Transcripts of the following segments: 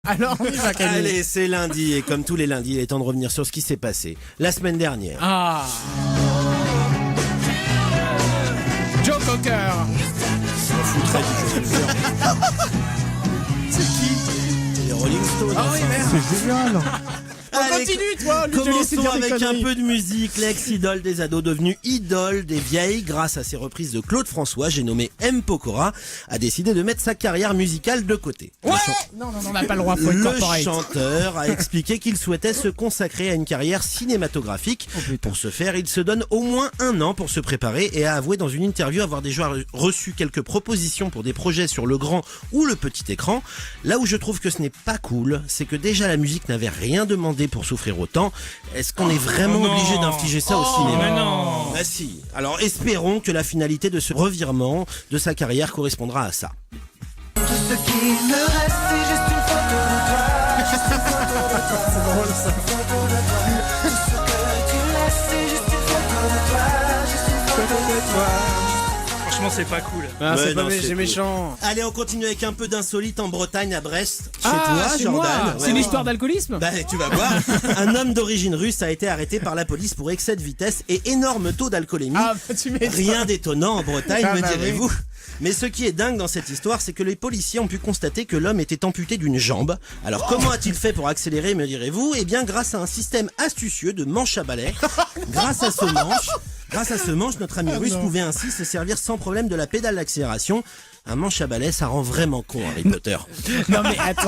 Alors, oui, va Camille. Allez, c'est lundi et comme tous les lundis, il est temps de revenir sur ce qui s'est passé la semaine dernière. Ah. Joe Cocker. C'est qui? Les Rolling Stones. Ah oui, merde. C'est génial. Allez, Continue, toi. Lui, te laisser commençons dire des avec un conneries. peu de musique. L'ex-idole des ados devenue idole des vieilles grâce à ses reprises de Claude François, j'ai nommé M. Pokora, a décidé de mettre sa carrière musicale de côté. Ouais. Non, on n'a pas le droit pour être Le corporate. chanteur a expliqué qu'il souhaitait se consacrer à une carrière cinématographique. Pour ce faire, il se donne au moins 1 an pour se préparer et a avoué dans une interview avoir déjà reçu quelques propositions pour des projets sur le grand ou le petit écran. Là où je trouve que ce n'est pas cool, c'est que déjà la musique n'avait rien demandé pour souffrir autant. Est-ce qu'on est vraiment obligé d'infliger ça au cinéma? Mais non. Bah si. Alors espérons que la finalité de ce revirement de sa carrière correspondra à ça. Tout ce qui me reste, c'est juste une photo de toi. Juste une photo de toi. C'est drôle, ça. Une photo de toi. Tout ce que tu laisses, c'est juste une photo de toi. Juste une photo de toi. Franchement, c'est pas cool. Ah, Ouais, c'est pas non, c'est c'est cool. méchant. Allez, on continue avec un peu d'insolite en Bretagne, à Brest, chez Ah, toi, chez Jordan. moi. Ouais, C'est une ouais. histoire d'alcoolisme. Bah, tu vas voir. Un homme d'origine russe a été arrêté par la police pour excès de vitesse et énorme taux d'alcoolémie. Ah, bah, tu m'étonnes. Rien d'étonnant en Bretagne, Ah, me bah direz-vous. Mais ce qui est dingue dans cette histoire, c'est que les policiers ont pu constater que l'homme était amputé d'une jambe. Alors comment a-t-il fait pour accélérer, me direz-vous? Eh bien grâce à un système astucieux de manche à balai. Grâce à ce manche, notre ami russe pouvait ainsi se servir sans problème de la pédale d'accélération. Un manche à balai, ça rend vraiment con Harry Potter. Non mais attends,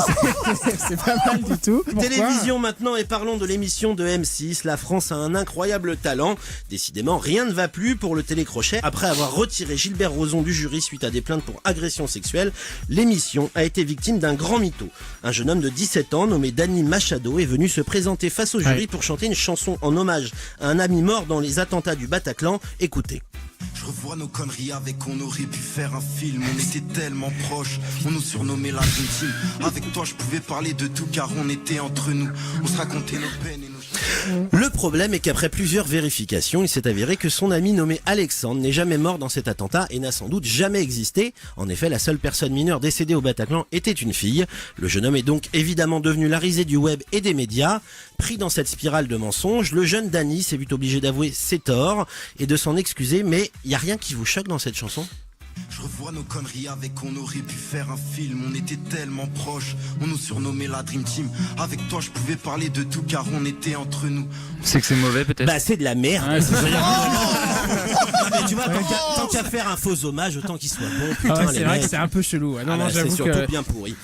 c'est pas mal du tout. Pourquoi? Télévision maintenant et parlons de l'émission de M6. La France a un incroyable talent. Décidément, rien ne va plus pour le télécrochet. Après avoir retiré Gilbert Rozon du jury suite à des plaintes pour agression sexuelle, l'émission a été victime d'un grand mytho. Un jeune homme de 17 ans nommé Danny Machado est venu se présenter face au jury pour chanter une chanson en hommage à un ami mort dans les attentats du Bataclan. Écoutez. Je revois nos conneries avec on aurait pu faire un film. On était tellement proches, on nous surnommait la Dream Team. Avec toi je pouvais parler de tout car on était entre nous. On se racontait nos peines et nos... Le problème est qu'après plusieurs vérifications, il s'est avéré que son ami nommé Alexandre n'est jamais mort dans cet attentat et n'a sans doute jamais existé. En effet, la seule personne mineure décédée au Bataclan était une fille. Le jeune homme est donc évidemment devenu la risée du web et des médias. Pris dans cette spirale de mensonges, le jeune Danny s'est vu obligé d'avouer ses torts et de s'en excuser. Mais il y a rien qui vous choque dans cette chanson ? Je revois nos conneries avec on aurait pu faire un film. On était tellement proches, on nous surnommait la Dream Team. Avec toi je pouvais parler de tout car on était entre nous. C'est que c'est mauvais peut-être. Bah c'est de la merde. Ouais, c'est Non, mais tu vois, tant qu'à faire un faux hommage, autant qu'il soit bon. Putain, Ah ouais, les c'est vrai mecs. que c'est un peu chelou. Ah, non, Ah non, là, c'est j'avoue surtout que... bien pourri.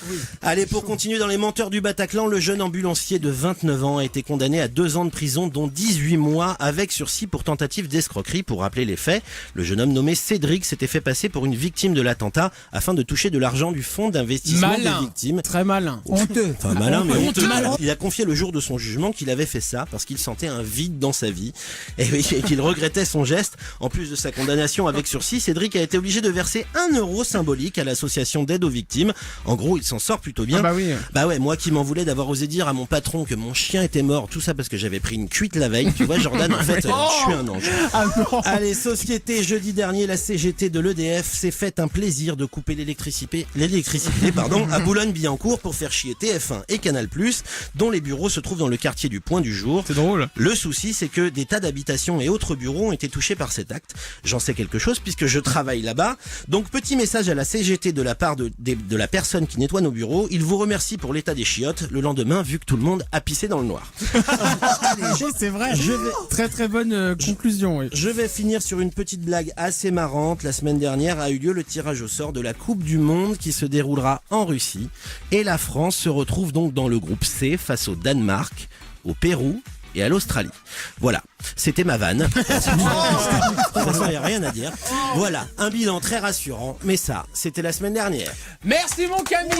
Allez, pour continuer dans les menteurs du Bataclan, le jeune ambulancier de 29 ans a été condamné à 2 ans de prison, dont 18 mois avec sursis pour tentative d'escroquerie. Pour rappeler les faits, le jeune homme nommé Cédric s'était fait passer pour une victime de l'attentat afin de toucher de l'argent du fonds d'investissement Malin. des victimes. Très malin. Honteux. Enfin malin mais honteux. Malin. Il a confié le jour de son jugement qu'il avait fait ça parce qu'il sentait un vide dans sa vie et qu'il regrettait son geste. En plus de sa condamnation avec sursis, Cédric a été obligé de verser 1 euro symbolique à l'association d'aide aux victimes. En gros, il s'en sort plutôt bien. Ah bah oui. Bah ouais, moi qui m'en voulais d'avoir osé dire à mon patron que mon chien était mort, tout ça parce que j'avais pris une cuite la veille. Tu vois Jordan, en fait, je suis un ange. Ah non. Allez, société, jeudi dernier, la CGT de l'EDF s'est fait un plaisir de couper l'électricité à Boulogne-Billancourt pour faire chier TF1 et Canal+, dont les bureaux se trouvent dans le quartier du Point du Jour. C'est drôle. Le souci, c'est que des tas d'habitations et autres bureaux ont été touchés par cet acte. J'en sais quelque chose puisque je travaille là-bas. Donc, petit message à la CGT de la part de la personne qui nettoie nos bureaux. Il vous remercie pour l'état des chiottes le lendemain, vu que tout le monde a pissé dans le noir. C'est vrai. Je vais- Très très bonne conclusion. Oui. Je vais finir sur une petite blague assez marrante. La semaine dernière a eu lieu le tirage au sort de la Coupe du Monde qui se déroulera en Russie. Et la France se retrouve donc dans le groupe C face au Danemark, au Pérou et à l'Australie. Voilà, c'était ma vanne. De toute façon, il n'y a rien à dire. Voilà, un bilan très rassurant. Mais ça, c'était la semaine dernière. Merci mon Camille.